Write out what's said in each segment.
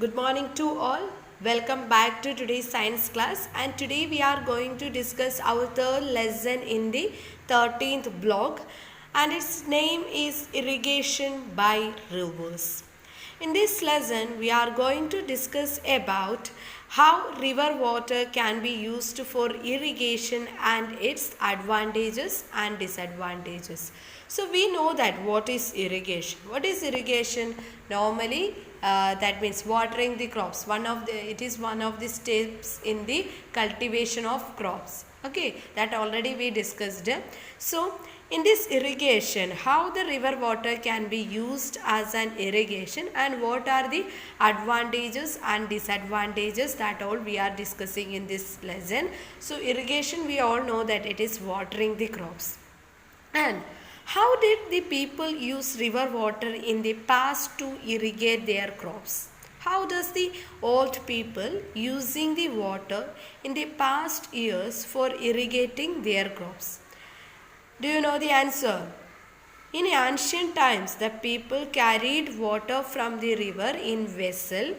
Good morning to all. Welcome back to today's science class, and today we are going to discuss our third lesson in the 13th block, and its name is irrigation by rivers. In this lesson we are going to discuss about how river water can be used for irrigation and its advantages and disadvantages. So we know that what is irrigation. What is irrigation? Normally that means watering the crops. It is one of the steps in the cultivation of crops. Okay, that already we discussed. So in this irrigation, how the river water can be used as an irrigation and what are the advantages and disadvantages, that all we are discussing in this lesson. So irrigation, we all know that it is watering the crops. And how did the people use river water in the past to irrigate their crops? How does the old people using the water in the past years for irrigating their crops? Do you know the answer? In ancient times, the people carried water from the river in vessel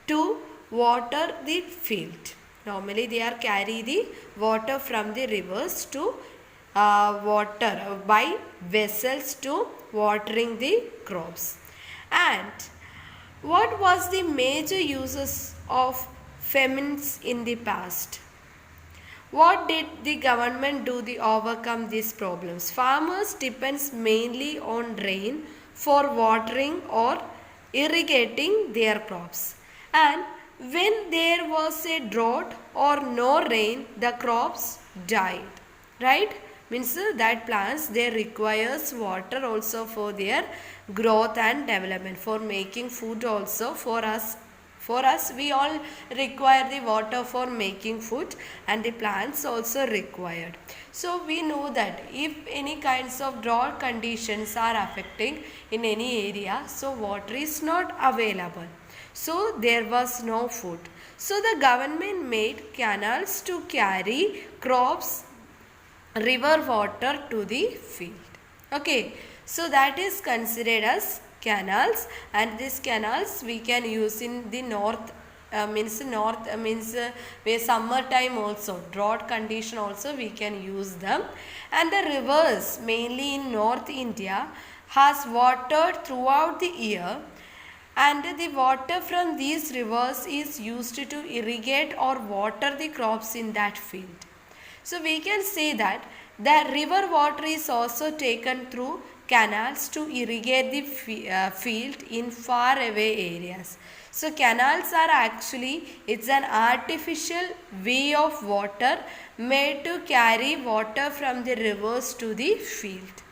to water the field. Normally, they are carry the water from the rivers to water by vessels to watering the crops. And what was the major uses of famines in the past? What did the government do to overcome these problems? Farmers depends mainly on rain for watering or irrigating their crops. And when there was a drought or no rain, the crops died. Right? Means that plants, they requires water also for their growth and development, for making food also for us. For us, we all require the water for making food, and the plants also required. So we know that if any kinds of drought conditions are affecting in any area, so water is not available. So there was no food. So the government made canals to carry crops, river water to the field. Okay, so that is considered as canals, and these canals we can use in the means where summer time also, drought condition also we can use them. And the rivers mainly in North India has water throughout the year, and the water from these rivers is used to irrigate or water the crops in that field. So we can say that the river water is also taken through canals to irrigate the field in far away areas. So canals are actually, it's an artificial way of water made to carry water from the rivers to the field.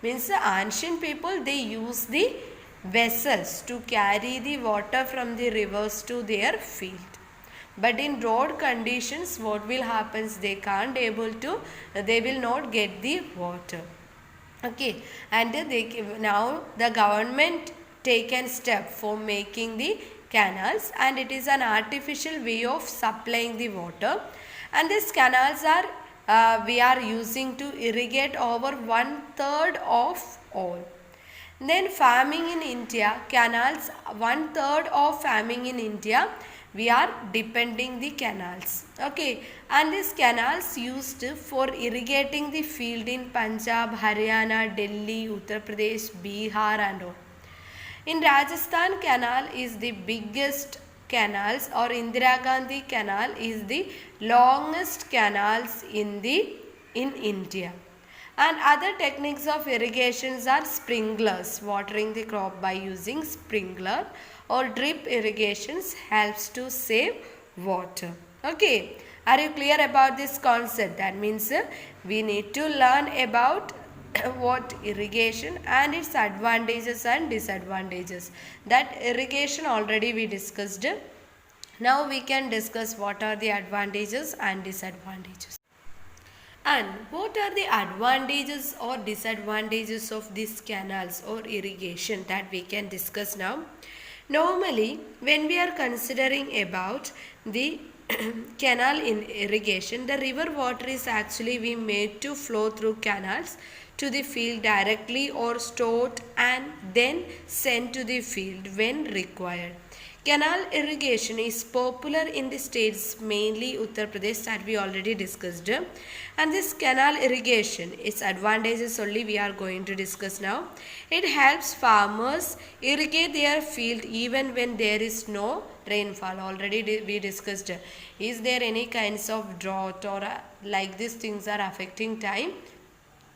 Means the ancient people, they use the vessels to carry the water from the rivers to their field. But in drought conditions, what will happen? They will not get the water. Okay, and now the government taken step for making the canals, and it is an artificial way of supplying the water. And these canals are we are using to irrigate over 1/3 of all. Then farming in India, canals, 1/3 of farming in India, we are depending the canals. Okay, and these canals used for irrigating the field in Punjab, Haryana, Delhi, Uttar Pradesh, Bihar and all. In Rajasthan, canal is the biggest canals, or Indira Gandhi canal is the longest canals in India. And other techniques of irrigations are sprinklers, watering the crop by using sprinkler, or drip irrigations helps to save water. Okay, are you clear about this concept? That means we need to learn about what irrigation and its advantages and disadvantages. That irrigation already we discussed. Now we can discuss what are the advantages and disadvantages. And what are the advantages or disadvantages of these canals or irrigation, that we can discuss now. Normally, when we are considering about the canal in irrigation, the river water is actually we made to flow through canals to the field directly or stored and then sent to the field when required. Canal irrigation is popular in the states, mainly Uttar Pradesh, that we already discussed. And this canal irrigation, its advantages only we are going to discuss now. It helps farmers irrigate their field even when there is no rainfall. Already we discussed. Is there any kinds of drought or like these things are affecting time?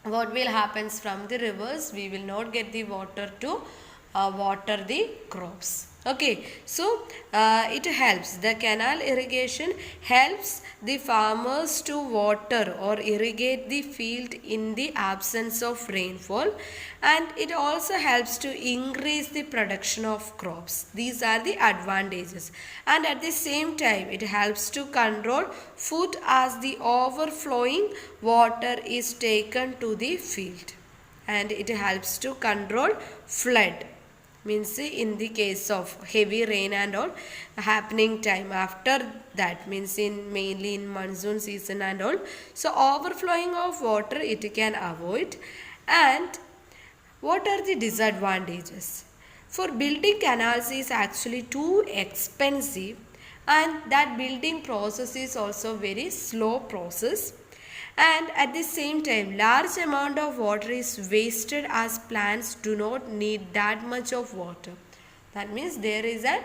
What will happens from the rivers? We will not get the water to water the crops. Okay, so it helps, the canal irrigation helps the farmers to water or irrigate the field in the absence of rainfall, and it also helps to increase the production of crops. These are the advantages, and at the same time it helps to control food as the overflowing water is taken to the field, and it helps to control flood, means in the case of heavy rain and all happening time. After that means in mainly in monsoon season and all, so overflowing of water it can avoid. And what are the disadvantages? For building canals is actually too expensive, and that building process is also very slow process, and at the same time large amount of water is wasted as plants do not need that much of water. That means there is a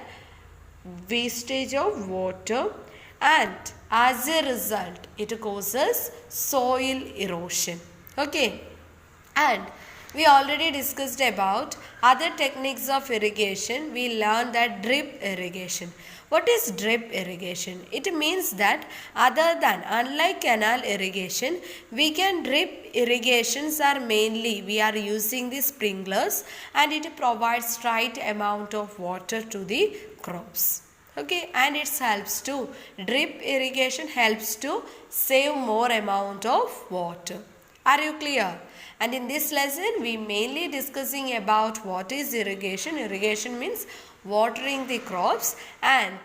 wastage of water, and as a result it causes soil erosion. Okay, and we already discussed about other techniques of irrigation. We learned that drip irrigation. What is drip irrigation? It means that unlike canal irrigation, we can drip irrigations are mainly we are using the sprinklers, and it provides right amount of water to the crops. Okay, and it helps to drip irrigation helps to save more amount of water. Are you clear? And in this lesson we mainly discussing about what is irrigation. Irrigation means watering the crops, and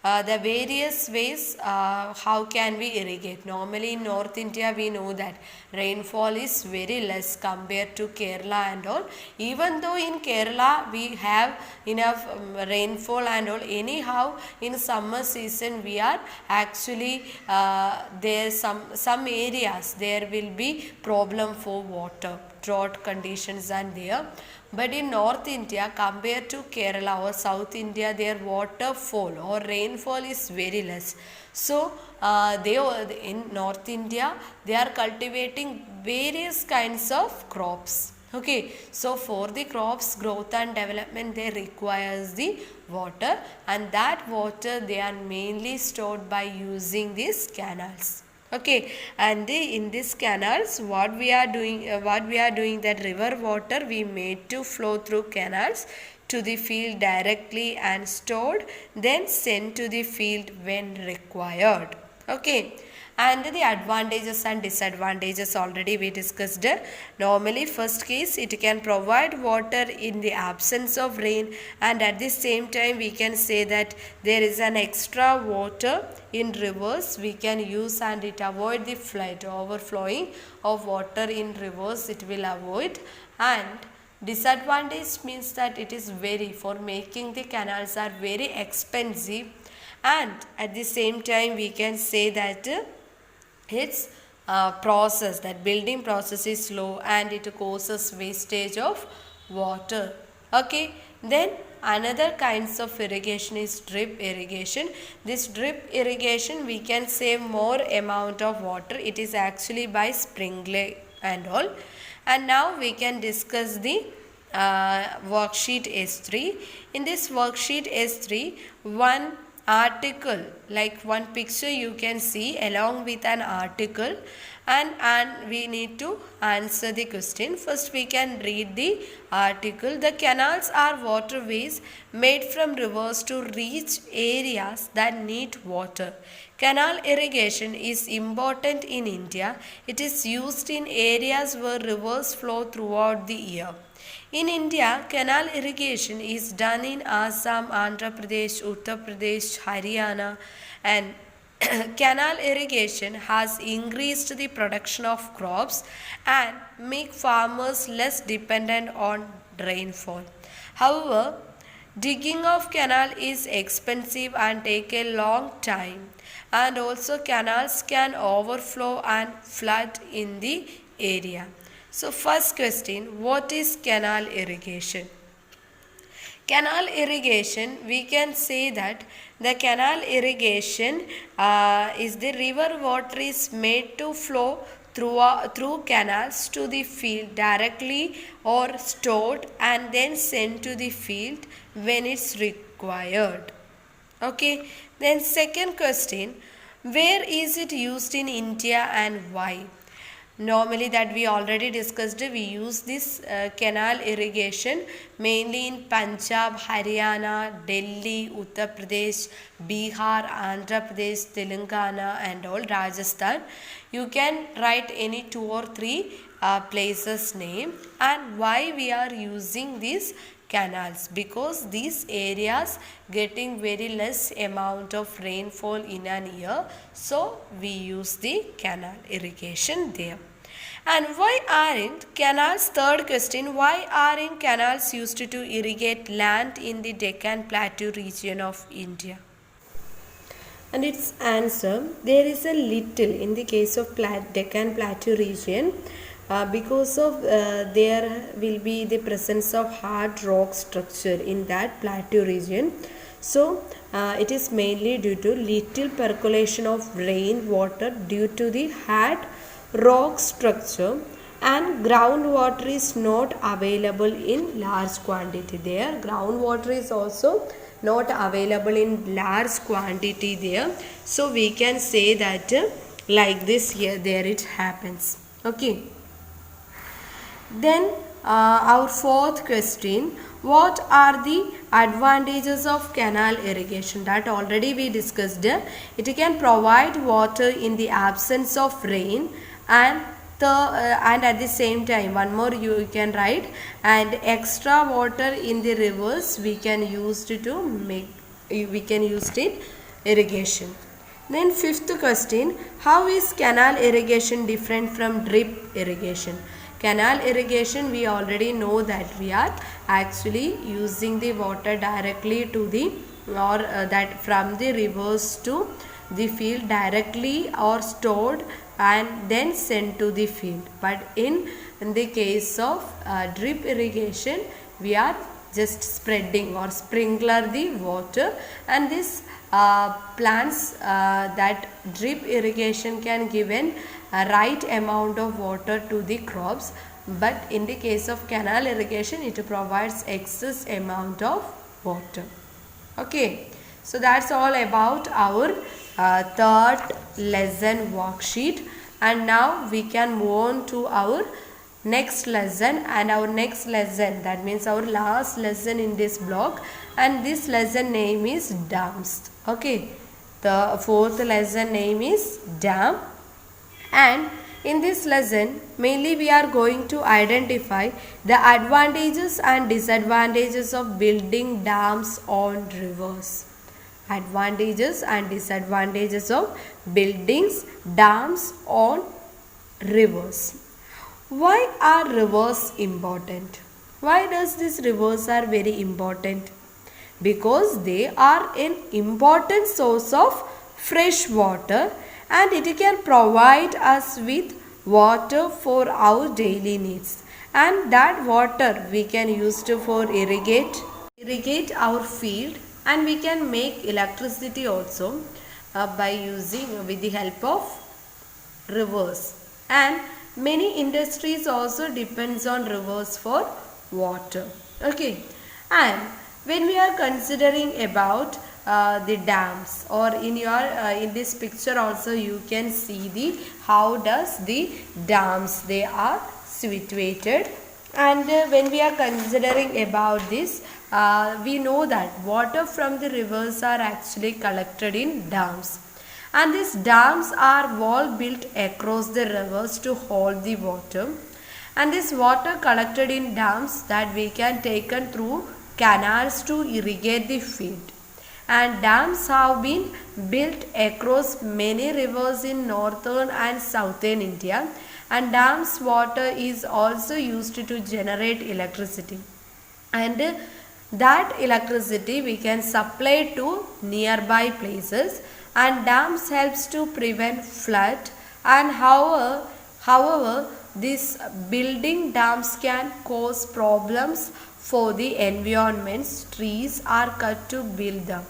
the various ways how can we irrigate. Normally in North India we know that rainfall is very less compared to Kerala and all. Even though in Kerala we have enough rainfall and all, anyhow in summer season we are actually there some areas there will be problem for water, drought conditions and there. But in North India compared to Kerala or South India, their waterfall or rainfall is very less. So in North India they are cultivating various kinds of crops. Okay, so for the crops growth and development they requires the water, and that water they are mainly stored by using these canals. Okay, and in these canals what we are doing that river water we made to flow through canals to the field directly and stored, then sent to the field when required. Okay, and the advantages and disadvantages already we discussed. Normally first case it can provide water in the absence of rain, and at the same time we can say that there is an extra water in rivers we can use, and it avoid the flood, overflowing of water in rivers it will avoid. And disadvantage means that it is very, for making the canals are very expensive, and at the same time we can say that its process, that building process is slow and it causes wastage of water. Okay, then another kinds of irrigation is drip irrigation. This drip irrigation we can save more amount of water. It is actually by sprinkler and all. And now we can discuss the worksheet S3. In this worksheet S3, one article, like one picture you can see along with an article, and we need to answer the question. First we can read the article. The canals are waterways made from rivers to reach areas that need water. Canal irrigation is important in India. It is used in areas where rivers flow throughout the year. In India, canal irrigation is done in Assam, Andhra Pradesh, Uttar Pradesh, Haryana, and canal irrigation has increased the production of crops and make farmers less dependent on rainfall. However, Digging of canal is expensive and take a long time, and also canals can overflow and flood in the area. So first question, what is canal irrigation? Canal irrigation, we can say that the canal irrigation is the river water is made to flow through canals to the field directly or stored and then sent to the field when it's required. Okay, then second question, where is it used in India and why? Normally that we already discussed, we use this canal irrigation mainly in Punjab, Haryana, Delhi, Uttar Pradesh, Bihar, Andhra Pradesh, Telangana and all, Rajasthan. You can write any 2 or 3 places name and why we are using these canals, because these areas getting very less amount of rainfall in an year, so we use the canal irrigation there. And why aren't canals, third question, why aren't canals used to irrigate land in the Deccan Plateau region of India? And its answer, there is a little in the case of Deccan Plateau region, because of there will be the presence of hard rock structure in that plateau region. So it is mainly due to little percolation of rain water due to the hard rock structure, and groundwater is not available in large quantity there. Groundwater is also not available in large quantity there. So we can say that like this here, there it happens. Okay. Then our fourth question, what are the advantages of canal irrigation? That already we discussed. It can provide water in the absence of rain, and at the same time, one more you can write, and extra water in the rivers we can use it in irrigation. Then fifth question, how is canal irrigation different from drip irrigation? Canal irrigation, we already know that we are actually using the water directly to the that from the rivers to the field directly or stored and then sent to the field. But in the case of drip irrigation, we are just spreading or sprinkler the water, and this plants that drip irrigation can give a right amount of water to the crops, but in the case of canal irrigation it provides excess amount of water. Okay, so that's all about our third lesson worksheet, and now we can move on to our next lesson. And our next lesson, that means our last lesson in this block, and this lesson name is dams. Okay, the fourth lesson name is dam, and in this lesson mainly we are going to identify the advantages and disadvantages of building dams on rivers. Advantages and disadvantages of buildings dams on rivers. Why are rivers important? Why does these rivers are very important? Because they are an important source of fresh water, and it can provide us with water for our daily needs, and that water we can use to for irrigate our field, and we can make electricity also by using with the help of rivers. And many industries also depends on rivers for water. Okay, and when we are considering about the dams, or in your in this picture also you can see the how does the dams they are situated. And when we are considering about this, we know that water from the rivers are actually collected in dams, and these dams are wall built across the rivers to hold the water, and this water collected in dams that we can taken through canals to irrigate the field. And dams have been built across many rivers in northern and southern India, and dams water is also used to generate electricity. And That electricity we can supply to nearby places, and dams helps to prevent flood. And however these building dams can cause problems for the environment. Trees are cut to build them.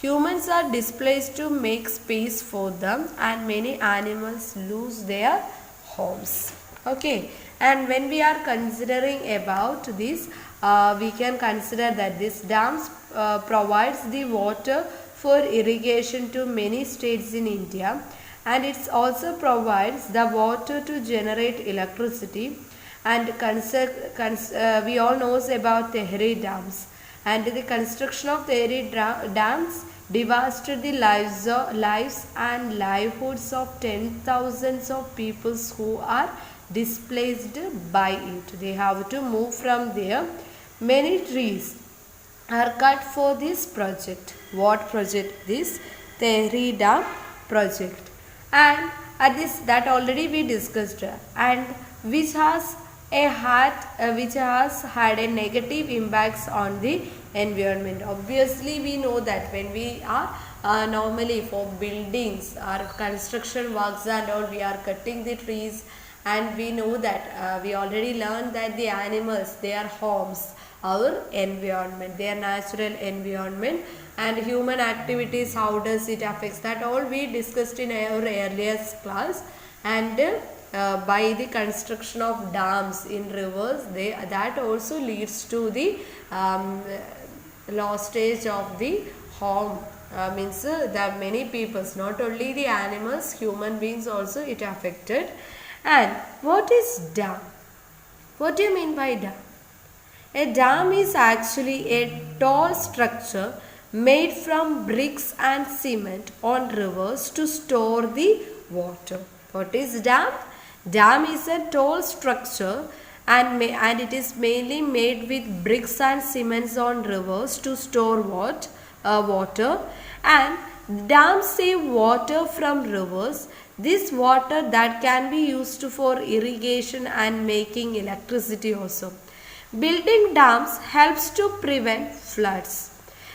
Humans are displaced to make space for them, and many animals lose their homes. Okay, and when we are considering about this, we can consider that this dams provides the water for irrigation to many states in India, and it also provides the water to generate electricity. And we all knows about Tehri dams, and the construction of Tehri dams devastated the lives and livelihoods of thousands of people who are displaced by it. They have to move from there. Many trees are cut for this project. What project? This Tehri Dam project. And at this, that already we discussed, and which has which has had a negative impacts on the environment. Obviously we know that when we are normally for buildings or construction works and all, we are cutting the trees, and we know that we already learned that the animals, their homes, our environment, their natural environment, and human activities, how does it affects, that all we discussed in our earlier class. And by the construction of dams in rivers, that also leads to the lostage of the home. Means there are many peoples, not only the animals, human beings also it affected. And what is dam? What do you mean by dam? A dam is actually a tall structure made from bricks and cement on rivers to store the water. What is dam? Dam is a tall structure, and it is mainly made with bricks and cements on rivers to store water. And dams save water from rivers. This water that can be used for irrigation and making electricity also. Building dams helps to prevent floods.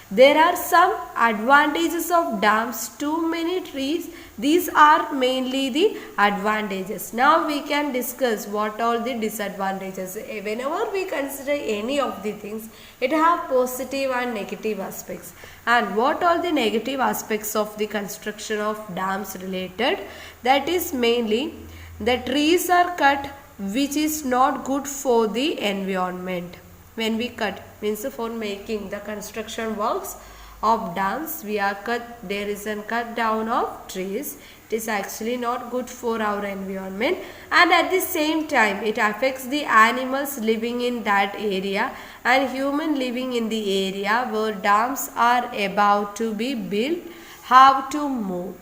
There are some advantages of dams. Too many trees. These are mainly the advantages. Now we can discuss what all the disadvantages. Whenever we consider any of the things, it have positive and negative aspects. And what all the negative aspects of the construction of dams related? That is mainly the trees are cut, which is not good for the environment. When we cut, means for making the construction works of dams, we are there is a cut down of trees. It is actually not good for our environment, and at the same time it affects the animals living in that area and human living in the area where dams are about to be built have to move.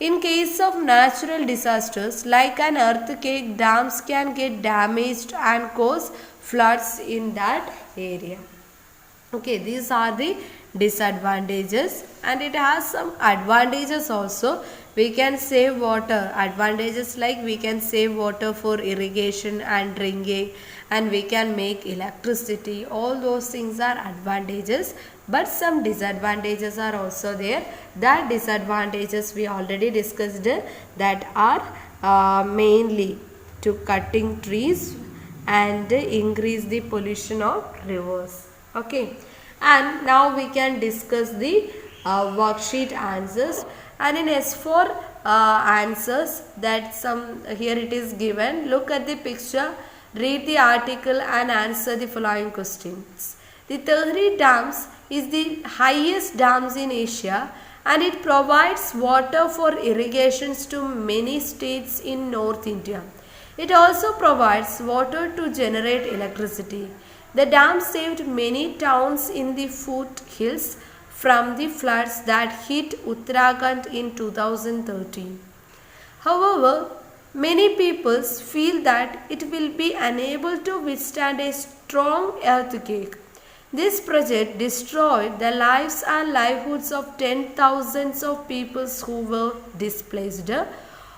In case of natural disasters like an earthquake, dams can get damaged and cause floods in that area. Okay, these are the disadvantages, and it has some advantages also. We can save water. Advantages like we can save water for irrigation and drinking, and we can make electricity. All those things are advantages, but some disadvantages are also there. That disadvantages we already discussed, that are mainly to cutting trees and increase the pollution of rivers. Okay, and now we can discuss the worksheet answers. And in S4 answers, that some here it is given. Look at the picture, read the article and answer the following questions. The Tehri Dams is the highest dams in Asia, and it provides water for irrigations to many states in North India. It also provides water to generate electricity. The dam saved many towns in the foothills from the floods that hit Uttarakhand in 2013. However, many people feel that it will be unable to withstand a strong earthquake. This project destroyed the lives and livelihoods of thousands of people who were displaced.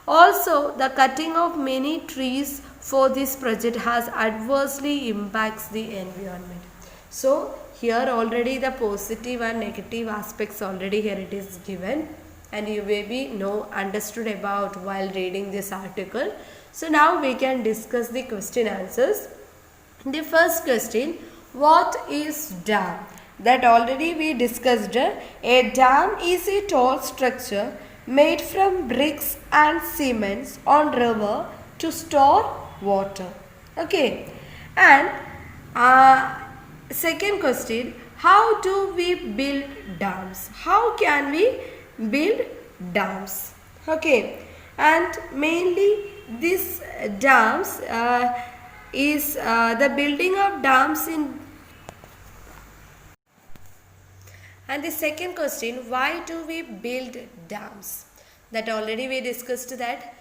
Also, the cutting of many trees for this project has adversely impacts the environment. So, here already the positive and negative aspects already here it is given, and you maybe know understood about while reading this article. So now we can discuss the question answers. The first question, what is dam? That already we discussed. A dam is a tall structure made from bricks and cements on river to store water. Okay. And second question, how do we build dams? How can we build dams? Okay. And mainly this dams is the building of dams in. And the second question, why do we build dams? That already we discussed that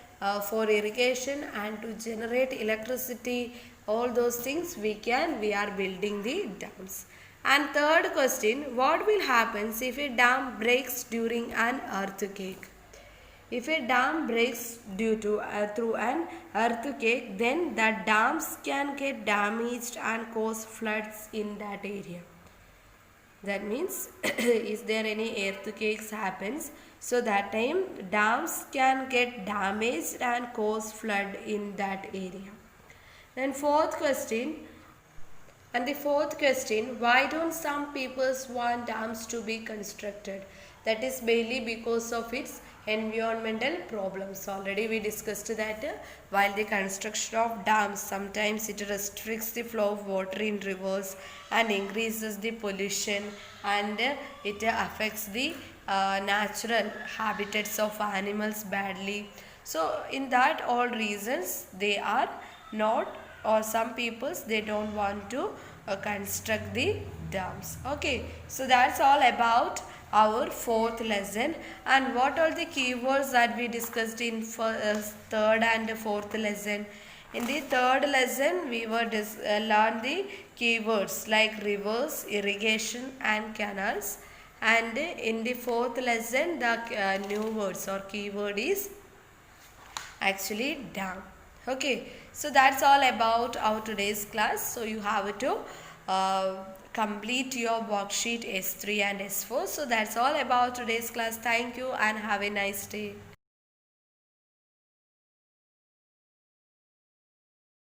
for irrigation and to generate electricity, all those things we are building the dams. And third question, what will happen if a dam breaks during an earthquake? If a dam breaks due to through an earthquake, then the dams can get damaged and cause floods in that area. That means is there any earthquakes happens, so that time dams can get damaged and cause flood in that area. Then fourth question, and the fourth question, why don't some people want dams to be constructed? That is mainly because of its environmental problems. Already we discussed that while the construction of dams, sometimes it restricts the flow of water in rivers and increases the pollution, and it affects the natural habitats of animals badly. So in that all reasons they are not, or some peoples they don't want to construct the dams. Okay, so that's all about our fourth lesson. And what are the keywords that we discussed in third and fourth lesson? In the third lesson we were learn the keywords like rivers, irrigation and canals, and in the fourth lesson the new words or keyword is actually dam. Okay, so that's all about our today's class. So you have to complete your worksheet S3 and S4. So that's all about today's class. Thank you and have a nice day.